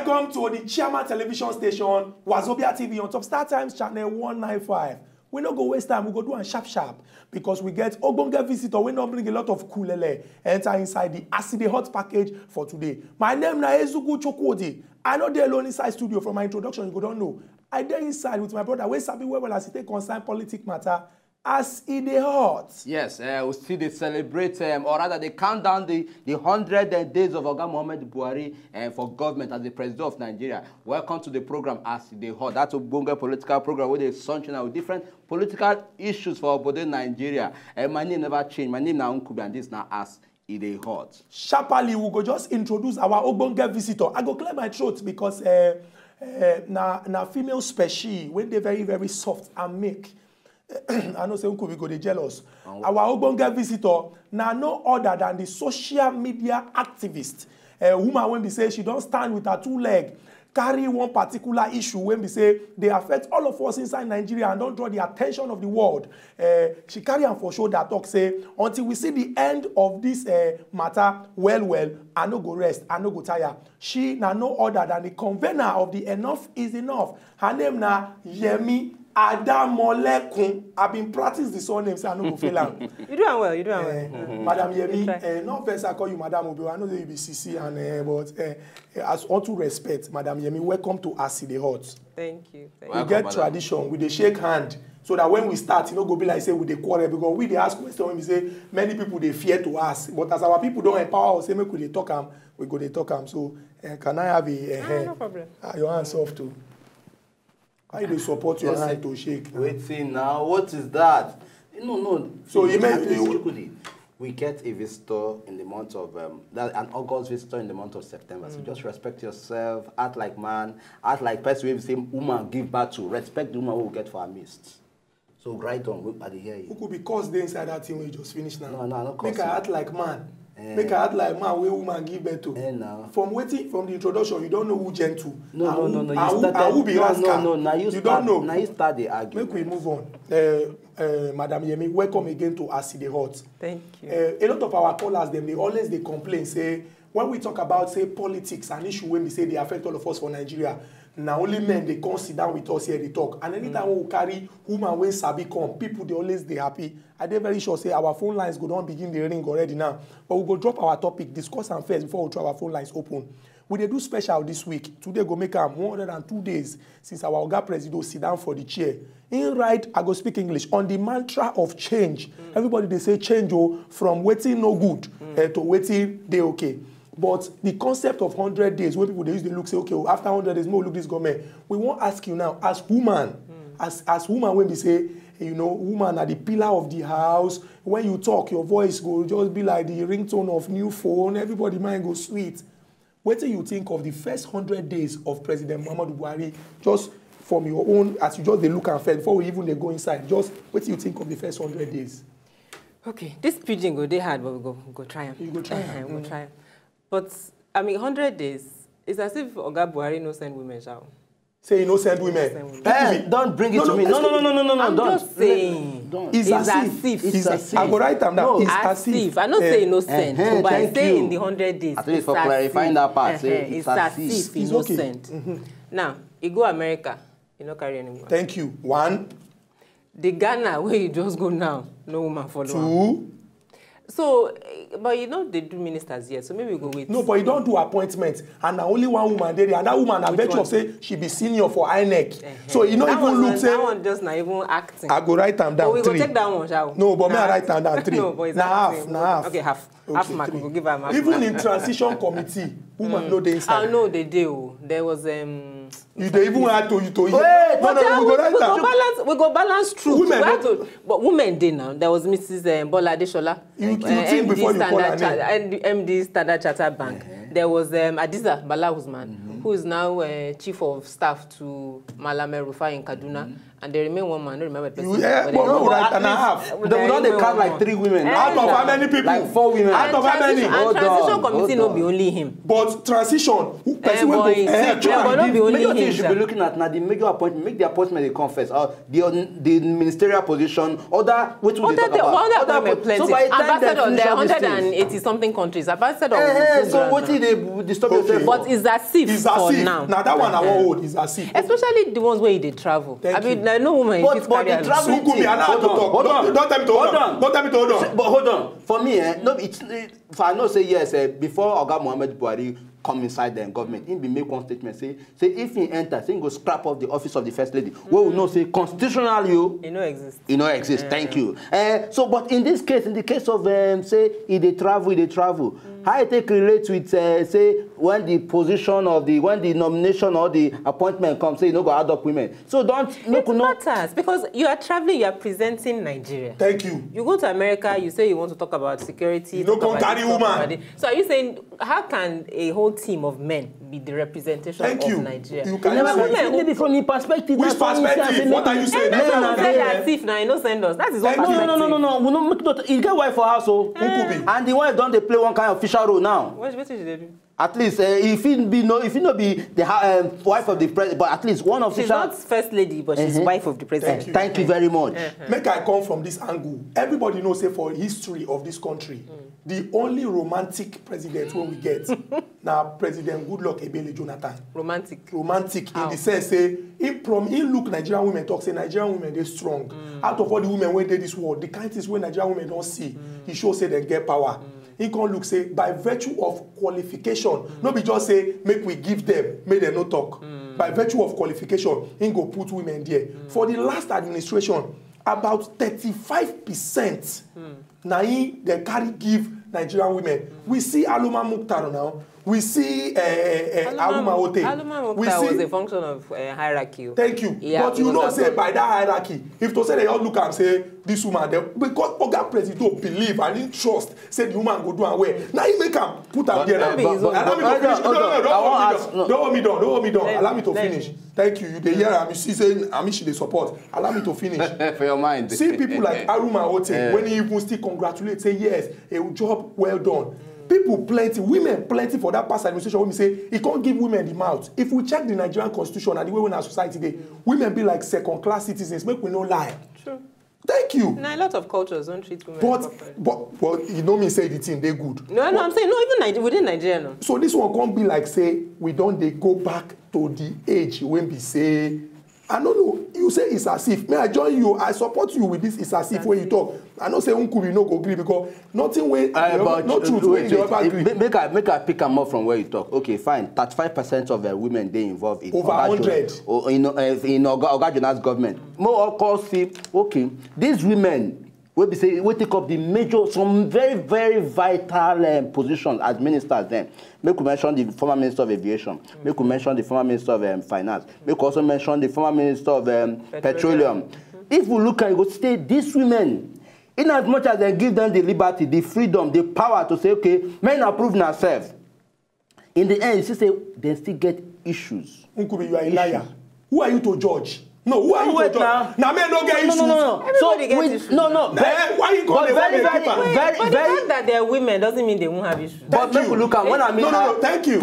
Welcome to the Chairman Television Station, Wazobia TV on Top Star Times Channel 195. We no go waste time, we go do one sharp because we get Ogbonge visitor. We not bring a lot of kulele enter inside the Acid Hot package for today. My name is Ezugu Chokwodi. I know they alone inside studio. From my introduction, you go don't know. I there inside with my brother. We sabi well as it take concern politics matter. As in the hot. Yes, we see they celebrate, or rather they count down the 100 days of Oga Muhammadu Buhari for government as the president of Nigeria. Welcome to the program As in the Hot. That's a Ogbonge political program where they're sunshine with different political issues for Obodo Nigeria. My name never changed. My name now Nkubi and this now As in the Hot. Sharply, we go just introduce our Ogbonge visitor. I go clear my throat because na female species when they very, very soft and meek. I know say we go dey jealous. Our Ogbonge visitor now no other than the social media activist. Woman when we say she don't stand with her two legs, carry one particular issue when we say they affect all of us inside Nigeria and don't draw the attention of the world. She carry am for shoulder talk say until we see the end of this matter well, I no go rest, I no go tire. She na no other than the convener of the Enough is Enough. Her name na Yemi Adamolekun. I've been practicing the surname, so I know go fail am. You doing well, you doing well. Madam Yemi, no offense, I call you Madam Obi. I know that you be CC, and but as all to respect, Madam Yemi, welcome to As in the Hot. Thank you. We get tradition, we dey shake hand, so that when we start, you know, go be like say we dey quarrel because we dey ask questions when we say many people they fear to ask, but as our people don't empower us, say make we dey talk am, we go dey talk am. So can I have a no problem. Your hands off too. How do you support your hand to shake? Waiting now, what is that? No. So you meant we get a visitor in the month of an August visitor in the month of September. So just respect yourself, act like man, act like person we say woman give birth to. Respect the woman we will get for our midst. So right on, I hear you. Who could be caused there inside that thing when you just finished now? No, not make her act like man. Make her act like man where woman give birth to. No. From the introduction, you don't know who gentle. No. Who be rascal. Now you don't know. Now you start the argument. Make we move on. Madam Yemi, welcome again to As in the Hot. Thank you. A lot of our callers, they always complain, say, when we talk about, say, politics, an issue when we say they affect all of us for Nigeria, now only men, they come sit down with us here, they talk. And anytime we carry woman when Sabi come, people, they always, they happy. I dey very sure, say, our phone lines go down, begin the ring already now. But we go drop our topic, discuss and first before we try our phone lines open. We dey do special this week. Today go make 102 days since our Oga President sit down for the chair. In right, I go speak English on the mantra of change. Everybody they say change from waiting no good to waiting they okay. But the concept of 100 days, where people they use the look say okay, after 100 days, more look this government. We won't ask you now as woman, as woman when we say, you know, woman are the pillar of the house. When you talk, your voice go just be like the ringtone of new phone. Everybody mind go sweet. What do you think of the first 100 days of President Muhammadu Buhari? Just from your own, as you just they look and feel before we even they go inside. Just what do you think of the first 100 days? Okay, this pidgin go they hard, but we go try them. You go try them. We'll try. But I mean, 100 days. It's as if Oga Buhari no send women out. Say innocent women. Don't bring it to me. No. I'm don't. just saying. Don't. It's as if. I go write them down. No, it's as if. I not say innocent, but I say in the 100 days. At least for clarifying that part. It's as if innocent. Now, you go America, you no carry anyone. Thank you. One. The Ghana where you just go now, no woman follow. Two. So, but you know they do ministers yet, so maybe we go wait. No, but you don't do appointments, and now only one woman there, and that woman, I bet you say she be senior for INEC. So you know even look say. That one just not even acting. I go write them down. But we three. Go take that one, shall we? No, but me I write them down 3. No, but it's half. Okay, half. Okay, half mark. 3. We go give her mark. Even in transition committee, woman know the inside. I know they do. There was You don't even have to. Wait, we go balance truth. But women did now. There was Mrs. Bola Adeshola. You think before you call her name. MD Standard Chartered Bank. There was Adiza Bala Usman, who is now chief of staff to Mallam El Rufai in Kaduna. and they remain one man. I don't remember the person. Yeah, but but they- no, right and a half. They will not they count like 3 women. Out of how many people? Like 4 women. Out of how many? And Hold transition on, committee hold no be on. only him. But transition, who person will boy, go? but not be only Major thing him, you should sir. be looking at now the major appointment, make the appointment they confess, or the ministerial position, other which will they talk about? Appointment plenty. So by the time they Ambassador, finish there are all these things, 180 something countries. Ambassador. so what did they disturb yourself? But it's as if It's as for if. now. Now that one I won't hold is as if. Especially the ones where they travel. Thank I mean, you. like, no woman But fit the carry along. travel- Who could be allowed to talk? Hold on. Don't tell me to hold on. Don't tell me to hold on. But hold on. For me, no, if I know say yes, before Oga Muhammad Buhari come inside the government, he be make one statement say if he enter, say he go scrap off the office of the first lady. We will know say constitutional It no exist. it no exist. Thank you. So, but in this case, in the case of say if they travel, how it take relate with say when the position of when the nomination or the appointment comes, say you no go add up women. So don't It matters because you are traveling, you are presenting Nigeria. Thank you. You go to America, you say you want to talk about security. You don't talk come about carry this, talk woman. about this. So are you saying how can a whole team of men be the representation Thank of you. Nigeria? You can Never say- women maybe from your perspective. Which perspective? What are you saying? That's Men what are we said there. as if now you no send us. That is what Thank you. perspective. No. We don't make not. You get wife for house, so Ukubi. and the wife don't they play one kind of official role now. What should they do? At least if it not be the wife of the president, but at least one She's official. not first lady, but she's wife of the president. Thank you very much. Make I come from this angle. Everybody knows say for history of this country, the only romantic president when we get now President Goodluck Ebele Jonathan. Romantic. Romantic How? in the sense say he look Nigerian women talk say Nigerian women they strong. Out of all the women when they this world, the kind things when Nigerian women don't see, he show say they get power. He can look say by virtue of qualification, no be just say make we give them, make them no talk. By virtue of qualification, he go put women there. For the last administration, about 35% na they carry give Nigerian women. We see Aloma Mukhtar now. We see Aruma Ote. Aluma We Mukhtar was see. a function of hierarchy. Thank you. Yeah, But you it know, was say that- by that hierarchy, if to say they all look and say this woman, they, because Oga President believe and he trust, say the woman go do and well. Now he make him put am there. but- Allow me to finish. Don't hold me down. Let- Allow me to let finish. me. Thank you. You dey hear am. You see, say Ami she dey support. Allow me to finish. For your mind. See people like Aruma Ote, when he even still congratulate, say yes, a job well done. People plenty, women plenty for that past administration when we say he can't give women the mouth. If we check the Nigerian constitution and the way we our society today, women be like second-class citizens. Make we no lie. True. Thank you. Now, a lot of cultures don't treat women But properly. you know me say the thing they good. No, I'm saying, no, even within Nigeria, no. So this one can't be like say we don't they go back to the age when we say I don't know. You say it's as if. May I join you? I support you with this. It's as if when you talk. I know say Unkubi no go agree because nothing when no truth when you ever agree. Make I pick them up from where you talk. Okay, fine. 35% of the women they involved in Over 100 in Oga Jonah's government. More of course, see, okay, these women will be say we take up the major some very very vital positions as ministers. Then make we mention the former minister of aviation. Make we mention the former minister of finance. Make we also mention the former minister of petroleum. If we look at it, go say these women. In as much as they give them the liberty, the freedom, the power to say, okay, men approve themselves. In the end, you say they still get issues. Unkubi, you are a liar. Who are you to judge? No, who are you Wait to judge? Now men don't get issues. Everybody gets issues. Why you call but them very, women very, keeper? very, But the very. fact that they're women doesn't mean they won't have issues. But make we look at when I mean No, thank you.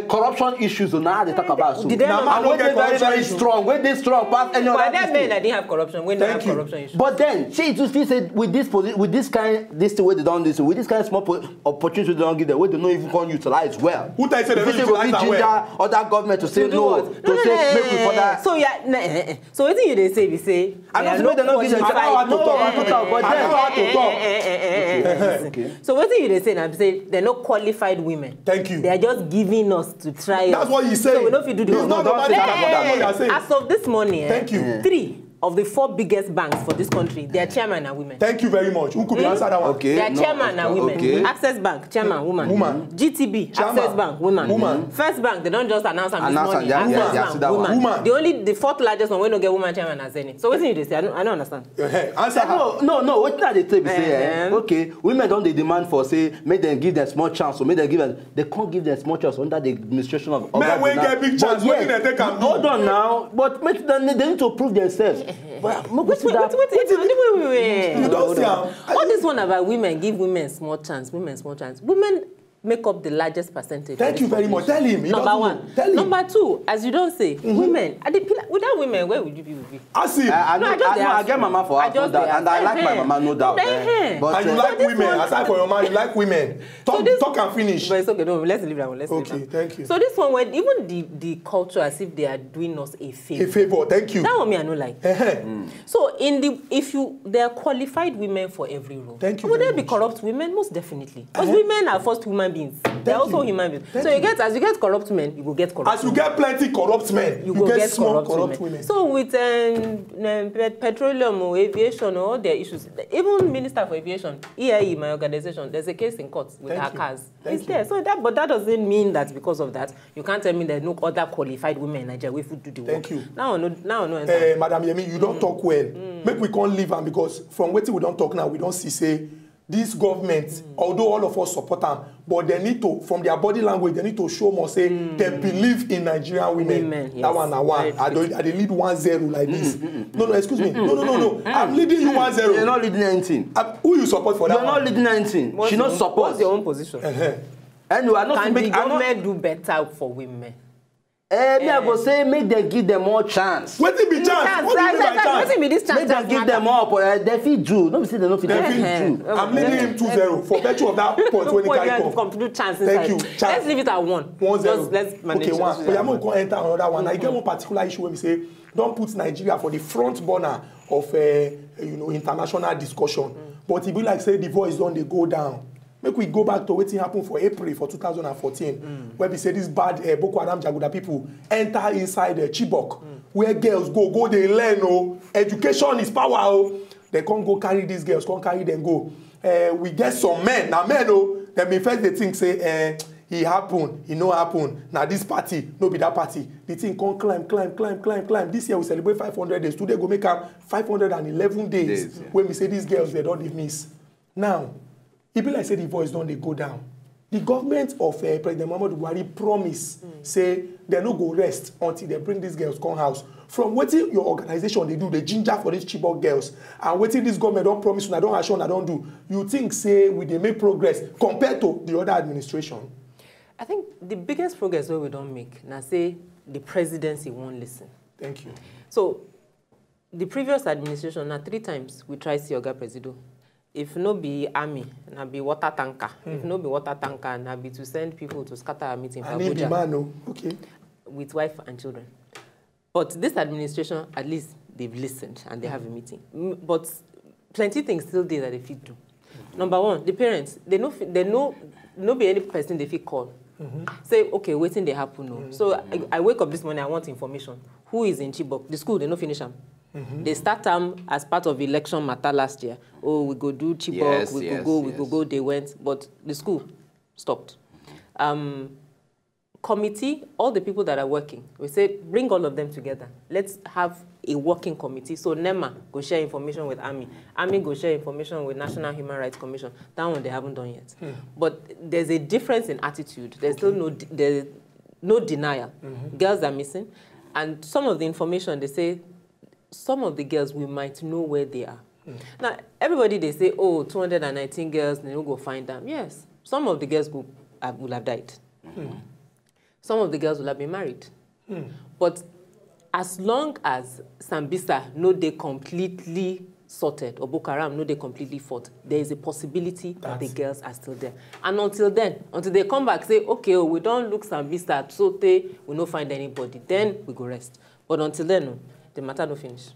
corruption issues now they talk about so. Did they Now, not- man And don't when get they very corruption very issue. strong, when they strong past any But other there are men thing. that didn't have corruption, when they Thank have you. corruption issues. But then, she to still say with this kind this thing where they don't listen, with this kind of small opportunity they don't give them, where they don't even can utilize well. Who tell you say they If don't you say utilize we that well? ginger other government to say To do no, what? to say make we further. So yeah, so what do you they say? We say I there don't are say they don't give them I know how to no, talk. but I know how to talk. Okay. So what do you they say? I'm saying they're not qualified women. Thank you. They are just giving us to try. That's us. what he's saying. So we know if you do the It's not don't romantic, say but that's what you're saying. As of this morning, Thank you. 3 of the 4 biggest banks for this country, their chairman are women. Thank you very much. Who could be answer that one? Okay. Their No, chairman are women. okay. Access Bank, chairman, woman. Woman. GTB, Chairman. Access Bank, woman. Woman. First Bank, they don't just announce them this Announce morning. them, yeah, Access yeah, Bank, see that one. woman. Woman. The 4th largest one, we don't get woman chairman as any. So what do you say? I don't understand. Answer her. No. What did they say? Be say, Uh-huh. okay, women don't they demand for say, make them give them small chance, or make them give them. They can't give them small chance under the administration of. Men Oga wey Jonah. get big chance, But wetin dem take am do? Hold on now, but make them they need to prove themselves. But Wait. You don't see am. All this one about women, give women small chance, Women make up the largest percentage. Thank you very much. Tell him. Number one. Tell him. Number two, as you don't say, women, are the pillar, without women, where would you be? I see. I get mama for her, and I like my mama, no doubt. But and you like women, aside from your man, you like women. Talk and finish. But it's okay, no, let's leave that one. Okay, thank you. So this one, when even the culture, as if they are doing us a favor. A favor, thank you. That one me, I know like. So there are qualified women for every role. Thank you. Would there be corrupt women? Most definitely. Because women are first human beings. They're also human beings. So as you get corrupt men, you will get corrupt. As you get plenty corrupt men, you get small corrupt women. So with petroleum or aviation or all their issues, even Minister for Aviation, EIE, my organization, there's a case in court with her cars. It's there. So but that doesn't mean that because of that, you can't tell me there's no other qualified women in Nigeria who do the work. Thank you. Now, no. Madam Yemi, you don't talk well. Make we can't leave am because from wetin we don't talk now, we don't see say this government, although all of us support them, but they need to, from their body language, they need to show more say they believe in Nigerian women. Yes. That one. I lead 1-0 like this. No, excuse me. No. I'm leading you 1-0. You're not leading anything. Who you support for that? You're not leading anything. She not support. What's your own position? Anyway, Can the government do better for women? Me I go say make them give them more chance. What be chance? What do you mean by chance? This chance? Make them give them more. They fit do. No be say they no fit. They fit do. I'm leading him 2-0 for virtue of that point when he carry come. Thank you. Let's leave it at 1. 1-0. Let's manage. Okay, 1. But I'm going to enter another one. I get one particular issue where we say don't put Nigeria for the front burner of international discussion. But it be like say the voice don't they go down. Make we go back to what happened for April for 2014, where we say this bad Boko Haram Jaguda people enter inside Chibok, where girls go they learn. Education is power. They can't go carry these girls, can't carry them go. We get some men. Now men, they may first they think say he happen, he no happen. Now this party, no be that party. The thing can't climb. This year we celebrate 500 days. Today go make up 511 days. When we say these girls they don't miss. Now. It be like say the voice don't they go down. The government of President Muhammadu Buhari promise say they no go rest until they bring these girls come house. From wetin your organization they do, the ginger for these Chibok girls, and wetin this government don't promise and I don't assure and I don't do. You think say we they make progress compared to the other administration? I think the biggest progress we don't make now say the presidency won't listen. Thank you. So the previous administration now 3 times we try see Oga Presido. If no be army, na be water tanker. If no be water tanker, na be to send people to scatter a meeting for Abuja. Okay. With wife and children. But this administration, at least they've listened and they have a meeting. But plenty things still there that they fit do. Number one, the parents, they know be any person they fit call. Say, okay, waiting they happen. No. So I wake up this morning, I want information. Who is in Chibok? The school, they no finish them. They start as part of election matter last year. Oh, we go do Chibok, we go, they went. But the school stopped. Committee, all the people that are working, we said, bring all of them together. Let's have a working committee. So NEMA go share information with Army. Army go share information with National Human Rights Commission. That one they haven't done yet. But there's a difference in attitude. There's still no denial. Girls are missing. And some of the information, they say, some of the girls, we might know where they are. Now, everybody, they say, oh, 219 girls, they don't go find them. Yes, some of the girls will have died. Some of the girls will have been married. But as long as Sambisa no they completely sorted, or Boko Haram no they completely fought, there is a possibility that the girls are still there. And until then, until they come back, say, okay, we don't look Sambisa, so we don't find anybody, then we go rest. But until then, no. The matter no finish.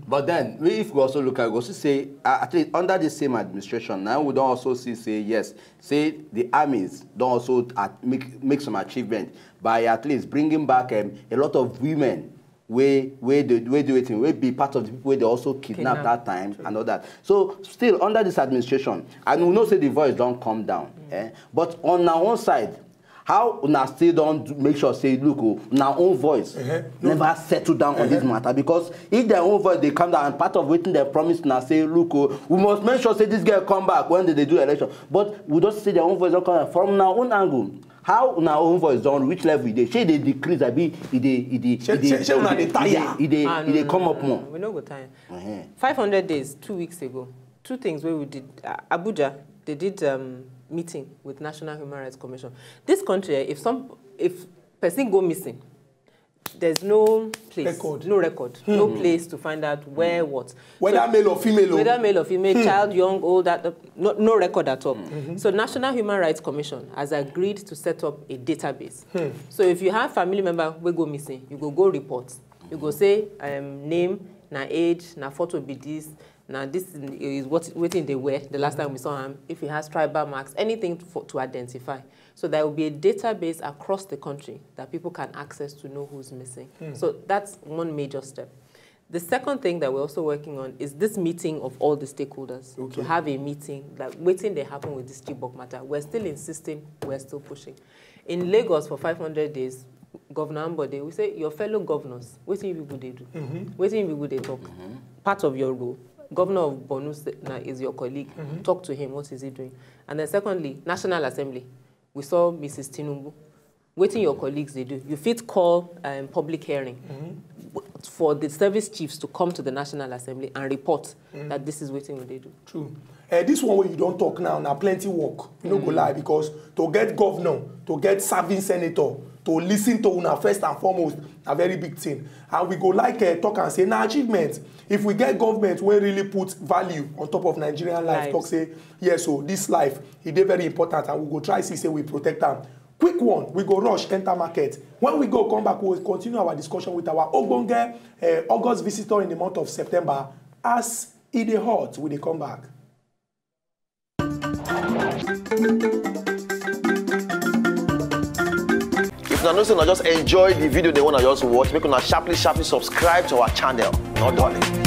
But then, if we also look at, we also say, at least under the same administration, now we don't also say yes, say the armies don't also make some achievement by at least bringing back a lot of women where be part of the people where they also kidnapped that time and all that. So still under this administration, and we know say the voice don't come down. But on our own side, how una still don't make sure say look una own voice never settle down on this matter, because if their own voice they come down and part of waiting they promise now say look we must make sure say this girl come back when they do election, but we don't see their own voice don't come down. From our own angle, how una own voice don which level e dey? Shey dey decrease abi e dey come up more? We no go tire. 500 days, 2 weeks ago. 2 things where we did. Abuja, they did meeting with National Human Rights Commission. This country, if person go missing, there's no place, no record, no place to find out where, what. Whether male or female. Whether male or female, child, young, old, no record at all. So National Human Rights Commission has agreed to set up a database. So if you have family member who go missing, you go report. You go say name, na age, na photo be this. Now, this is what they wear the last time we saw him. If he has tribal marks, anything to identify. So there will be a database across the country that people can access to know who's missing. So that's one major step. The second thing that we're also working on is this meeting of all the stakeholders. To have a meeting, like waiting they happen with this Chibok matter. We're still insisting, we're still pushing. In Lagos for 500 days, Governor Ambode, we say, your fellow governors, what do people they do? What do people they talk? Part of your role. Governor of Borno is your colleague. Talk to him. What is he doing? And then secondly, National Assembly. We saw Mrs. Tinubu. Waiting your colleagues they do. You fit call public hearing for the service chiefs to come to the National Assembly and report that this is waiting what they do. True. This one where you don't talk now plenty work. You no go lie, because to get governor, to get serving senator, to listen to una first and foremost, a very big thing. And we go like talk and say, na achievement. If we get government where really put value on top of Nigerian life, talk say, yes, so this life, it is very important, and we go try see say we protect them. Quick one, we go rush, enter market. When we go come back, we'll continue our discussion with our Ogbonge August visitor in the month of September. As it is hot, we dey come back. If you know, just enjoy the video they want to just watch, make una sharply subscribe to our channel. Not darling.